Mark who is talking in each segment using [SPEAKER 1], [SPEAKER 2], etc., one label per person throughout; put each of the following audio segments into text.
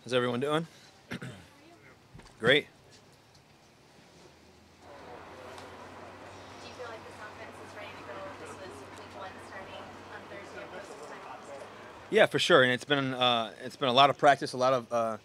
[SPEAKER 1] How's everyone doing? Great.
[SPEAKER 2] Do you feel like this offense is ready to go? This was week one starting on Thursday of Preseason.
[SPEAKER 1] Yeah, for sure. And it's been a lot of practice, a lot of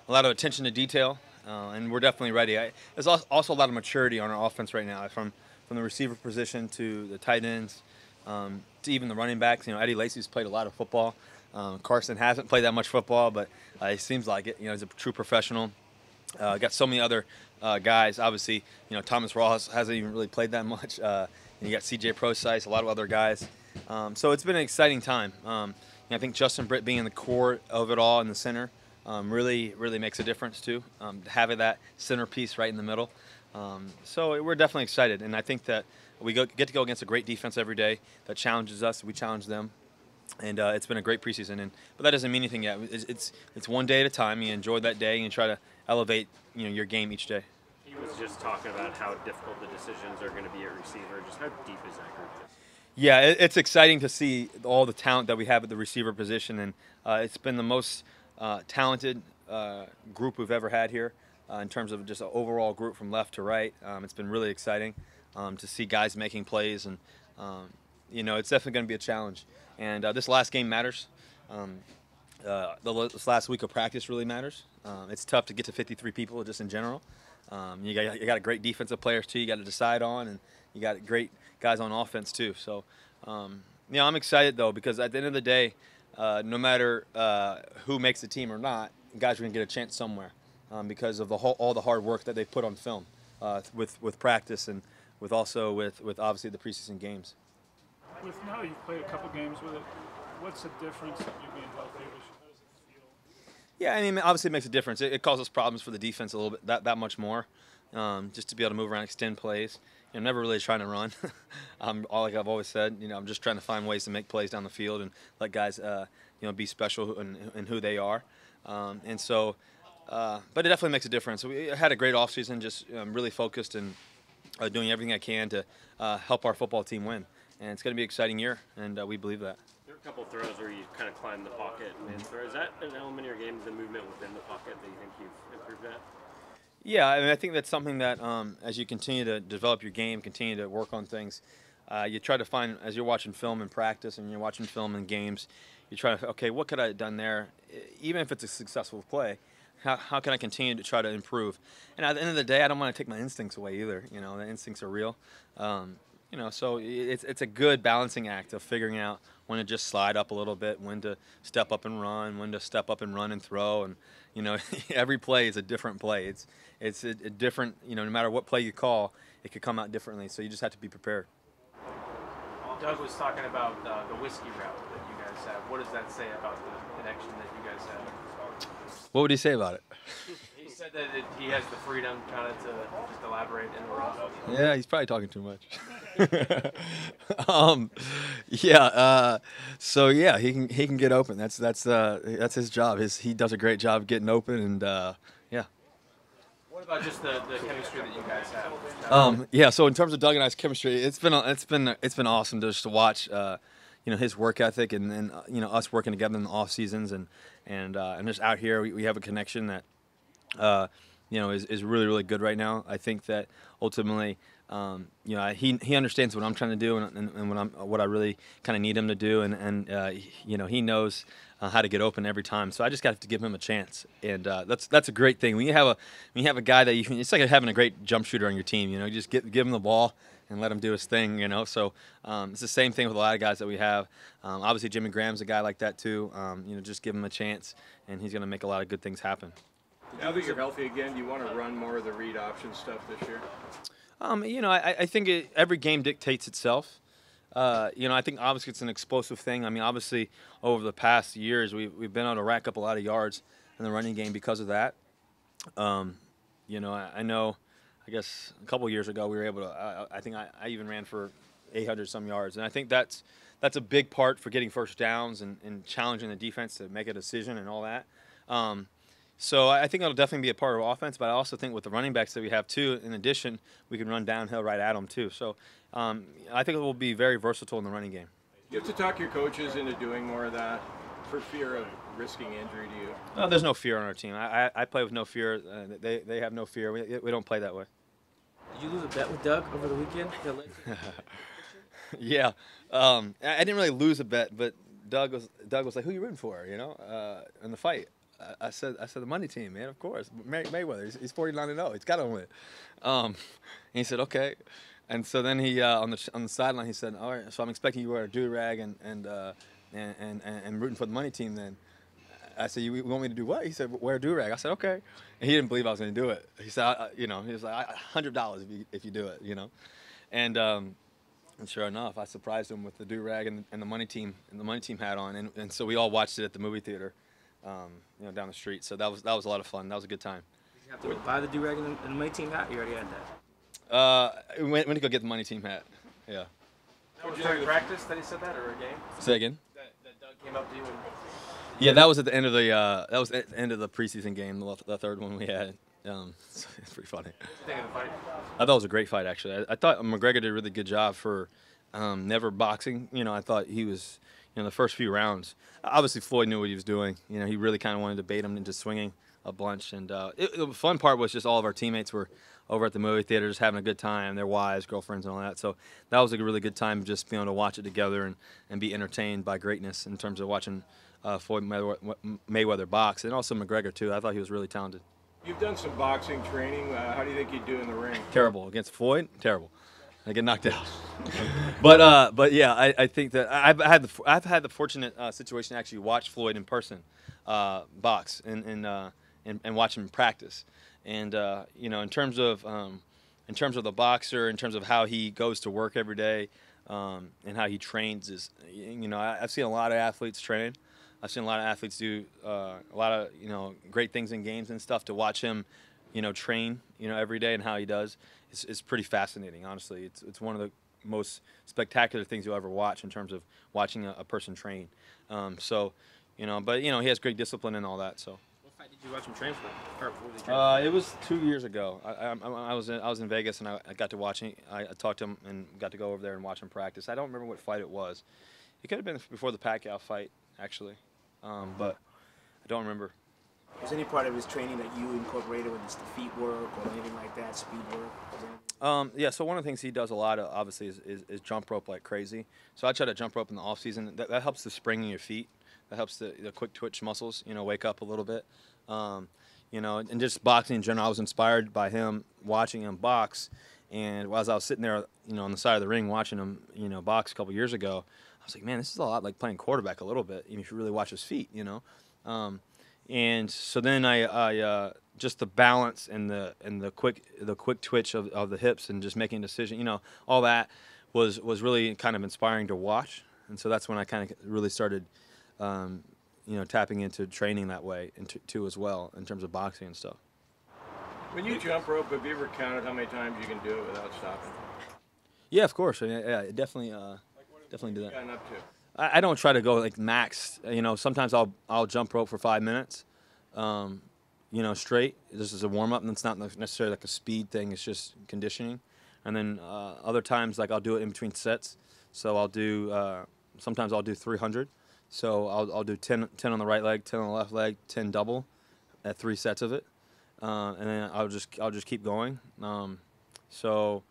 [SPEAKER 1] attention to detail, and we're definitely ready. There's also a lot of maturity on our offense right now, from the receiver position to the tight ends, to even the running backs. You know, Eddie Lacy's played a lot of football. Carson hasn't played that much football, but he seems like it. You know, he's a true professional. Got so many other guys. Obviously, you know, Thomas Rawls hasn't even really played that much. And you got C.J. Prosise, a lot of other guys. So it's been an exciting time. I think Justin Britt being in the core of it all in the center really makes a difference too. Having that centerpiece right in the middle. So we're definitely excited, and I think that we get to go against a great defense every day that challenges us. We challenge them. And it's been a great preseason, but that doesn't mean anything yet. It's one day at a time. You enjoy that day and you try to elevate your game each day.
[SPEAKER 3] He was just talking about how difficult the decisions are going to be at receiver. Just how deep is that group?
[SPEAKER 1] Yeah, it's exciting to see all the talent that we have at the receiver position, and it's been the most talented group we've ever had here in terms of just an overall group from left to right. It's been really exciting to see guys making plays, and it's definitely going to be a challenge. And this last game matters. This last week of practice really matters. It's tough to get to 53 people just in general. You got a great defensive players too. You got to decide on, and you got great guys on offense too. So, I'm excited though, because at the end of the day, no matter who makes the team or not, guys are going to get a chance somewhere because of all the hard work that they put on film with practice and with obviously the preseason games.
[SPEAKER 4] With now you've played a couple games with it, what's the difference of you being healthy? How does it feel?
[SPEAKER 1] Yeah, I mean, obviously it makes a difference. It causes problems for the defense a little bit, that much more, just to be able to move around, extend plays. I'm never really trying to run. Like I've always said, I'm just trying to find ways to make plays down the field and let guys, be special in who they are. But it definitely makes a difference. We had a great offseason, just really focused and doing everything I can to help our football team win. And it's going to be an exciting year, and we believe that.
[SPEAKER 3] There are a couple of throws where you kind of climb the pocket and throw. Is that an element of your game, the movement within the pocket, that you think you've improved at?
[SPEAKER 1] Yeah, I mean, I think that's something that as you continue to develop your game, continue to work on things, you try to find, as you're watching film in practice and you're watching film in games, you try to, okay, what could I have done there? Even if it's a successful play, how can I continue to try to improve? And at the end of the day, I don't want to take my instincts away either. The instincts are real. So it's a good balancing act of figuring out when to just slide up a little bit, when to step up and run, when to step up and run and throw. And, every play is a different play. It's a different, no matter what play you call, it could come out differently. So you just have to be prepared.
[SPEAKER 5] Doug was talking about the whiskey route that you guys have. What does that say about the connection that you guys have?
[SPEAKER 1] What would he say about it?
[SPEAKER 5] He said that he has the freedom kind of to just elaborate in the rough.
[SPEAKER 1] Yeah, he's probably talking too much. So he can get open. That's his job. He does a great job getting open, and yeah.
[SPEAKER 5] What about just the chemistry that you guys have?
[SPEAKER 1] So in terms of Doug and I's chemistry, it's been awesome just to watch his work ethic and us working together in the off seasons and just out here we have a connection that is really good right now. I think that ultimately he understands what I'm trying to do and what I really kind of need him to do, and he knows how to get open every time. So I just got to give him a chance, and that's a great thing. When you have a guy that it's like having a great jump shooter on your team. You just give him the ball and let him do his thing. So it's the same thing with a lot of guys that we have. Obviously Jimmy Graham's a guy like that too. Just give him a chance, and he's going to make a lot of good things happen.
[SPEAKER 6] Now that you're healthy again, do you want to run more of the read option stuff this year?
[SPEAKER 1] I think every game dictates itself. I think obviously it's an explosive thing. I mean, obviously over the past years we've been able to rack up a lot of yards in the running game because of that. I know, I guess a couple of years ago we were able to. I think I even ran for 800 some yards, and I think that's a big part for getting first downs and challenging the defense to make a decision and all that. So I think it'll definitely be a part of offense, but I also think with the running backs that we have too, in addition, we can run downhill right at them too. So I think it will be very versatile in the running game.
[SPEAKER 6] You have to talk your coaches into doing more of that for fear of risking injury to you?
[SPEAKER 1] No, there's no fear on our team. I play with no fear. They have no fear. We don't play that way.
[SPEAKER 7] Did you lose a bet with Doug over the weekend?
[SPEAKER 1] Yeah, I didn't really lose a bet, but Doug was like, "Who you rooting for?" You know, in the fight. I said the money team, man. Of course, Mayweather. He's 49-0. He's got to win. And he said, "Okay." And so then he on the sideline he said, "All right, so I'm expecting you to wear a do-rag and rooting for the money team then." I said, "You want me to do what?" He said, "Wear a do-rag." I said, "Okay." And he didn't believe I was going to do it. He said, he was like, $100 if you do it, you know. And sure enough, I surprised him with the do-rag and the money team hat on, and so we all watched it at the movie theater, down the street. So that was a lot of fun. That was a good time.
[SPEAKER 7] Did you have to buy the do-rag and the money team hat? You already had that.
[SPEAKER 1] We went to go get the money team hat. Yeah.
[SPEAKER 5] That was during practice that he said that, or a game?
[SPEAKER 1] Say again.
[SPEAKER 5] That Doug came up to you and.
[SPEAKER 1] Yeah, that was at the end of the preseason game, the third one we had. So it's pretty funny.
[SPEAKER 5] Think of the fight.
[SPEAKER 1] I thought it was a great fight, actually. I thought McGregor did a really good job for never boxing. I thought he was, the first few rounds. Obviously, Floyd knew what he was doing. He really kind of wanted to bait him into swinging a bunch. And the fun part was just all of our teammates were over at the movie theater just having a good time, their wives, girlfriends, and all that. So that was a really good time just being able to watch it together and be entertained by greatness in terms of watching Floyd Mayweather box, and also McGregor, too. I thought he was really talented.
[SPEAKER 6] You've done some boxing training. How do you think you'd do in the ring?
[SPEAKER 1] Terrible. Against Floyd, terrible. I get knocked out. but yeah, I think that I've had the fortunate situation to actually watch Floyd in person box and watch him practice. And in terms of the boxer, in terms of how he goes to work every day, and how he trains I've seen a lot of athletes train. I've seen a lot of athletes do a lot of great things in games and stuff. To watch him train every day and how he does is pretty fascinating. Honestly, it's one of the most spectacular things you'll ever watch in terms of watching a person train. But he has great discipline and all that. So.
[SPEAKER 7] What fight did you watch him train for? Or what was he train
[SPEAKER 1] It was 2 years ago. I was in Vegas and I got to watch him. I talked to him and got to go over there and watch him practice. I don't remember what fight it was. It could have been before the Pacquiao fight, actually, but I don't remember.
[SPEAKER 7] Was any part of his training that you incorporated with his feet work or anything like that, speed work?
[SPEAKER 1] Yeah, so one of the things he does a lot of, obviously, is jump rope like crazy. So I try to jump rope in the off season. That helps the spring in your feet. That helps the quick twitch muscles, wake up a little bit. And just boxing in general, I was inspired by him, watching him box. And as I was sitting there, on the side of the ring watching him, box a couple years ago, I was like, man, this is a lot like playing quarterback a little bit. If you really watch his feet, And so then I just the balance and the quick twitch of the hips and just making a decision, all that was really kind of inspiring to watch. And so that's when I kind of really started, tapping into training that way too as well in terms of boxing and stuff.
[SPEAKER 6] When you jump rope, have you ever counted how many times you can do it without stopping?
[SPEAKER 1] Yeah, of course. Yeah, definitely do that.
[SPEAKER 6] Gotten up to?
[SPEAKER 1] I don't try to go like max. Sometimes I'll jump rope for 5 minutes, straight. This is a warm up, and it's not necessarily like a speed thing. It's just conditioning. And then other times, like I'll do it in between sets. So I'll do sometimes I'll do 300. So I'll do 10 on the right leg, 10 on the left leg, 10 double, at 3 sets of it, and then I'll just keep going. So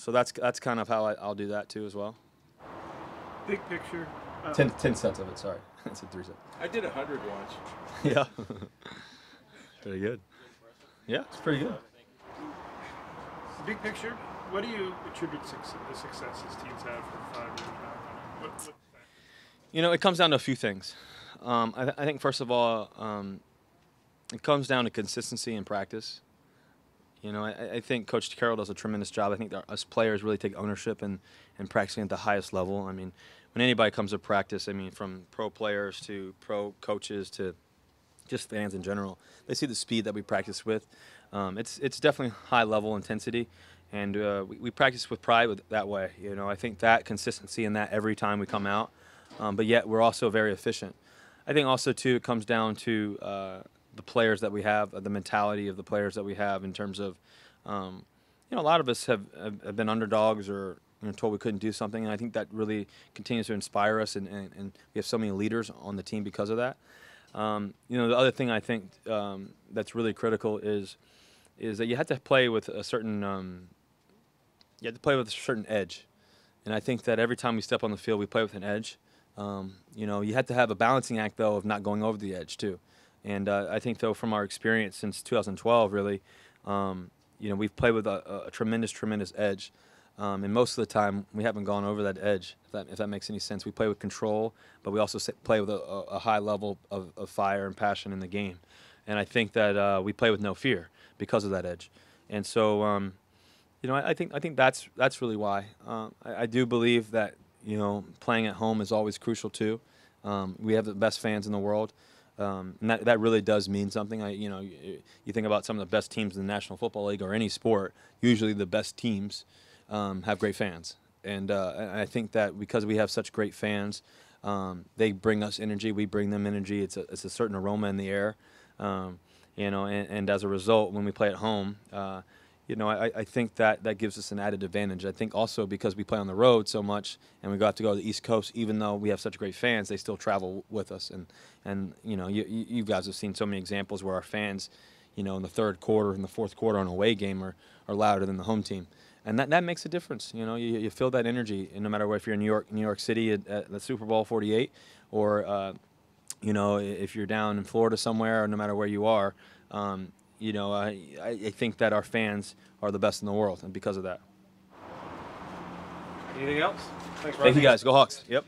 [SPEAKER 1] that's kind of how I'll do that too as well.
[SPEAKER 4] Big picture.
[SPEAKER 1] 10 sets of it. Sorry, I said 3 sets.
[SPEAKER 6] I did 100 once.
[SPEAKER 1] Yeah. Pretty good. Yeah, it's pretty good.
[SPEAKER 4] Big picture. What do you attribute the successes teams have for 5 years now?
[SPEAKER 1] It comes down to a few things. I think first of all, it comes down to consistency in practice. I think Coach Carroll does a tremendous job. I think that us players really take ownership and practicing at the highest level. I mean, when anybody comes to practice, from pro players to pro coaches to just fans in general, they see the speed that we practice with. It's definitely high level intensity, and we practice with pride that way. I think that consistency in that every time we come out, but yet we're also very efficient. I think also too it comes down to the players that we have, the mentality of the players that we have in terms of, a lot of us have been underdogs or told we couldn't do something. And I think that really continues to inspire us, and we have so many leaders on the team because of that. The other thing I think that's really critical is that you have to play with a certain edge, and I think that every time we step on the field, we play with an edge. You have to have a balancing act though of not going over the edge too, and I think though from our experience since 2012, really, we've played with a tremendous edge, and most of the time we haven't gone over that edge. If that makes any sense, we play with control, but we also play with a high level of fire and passion in the game, and I think that we play with no fear because of that edge, and so I think that's really why. I do believe that playing at home is always crucial too. We have the best fans in the world, and that really does mean something. You think about some of the best teams in the National Football League or any sport. Usually, the best teams have great fans, and I think that because we have such great fans, they bring us energy. We bring them energy. It's a certain aroma in the air, and as a result, when we play at home. I think that gives us an added advantage. I think also because we play on the road so much and we have to go to the East Coast, even though we have such great fans, they still travel with us. And you guys have seen so many examples where our fans, in the third quarter and the fourth quarter on an away game are louder than the home team. And that makes a difference. You feel that energy, and no matter what, if you're in New York City at the Super Bowl 48, or if you're down in Florida somewhere, or no matter where you are. I think that our fans are the best in the world, and because of that.
[SPEAKER 5] Anything else? Thanks, Ron.
[SPEAKER 1] Thank you guys. Go Hawks. Yep.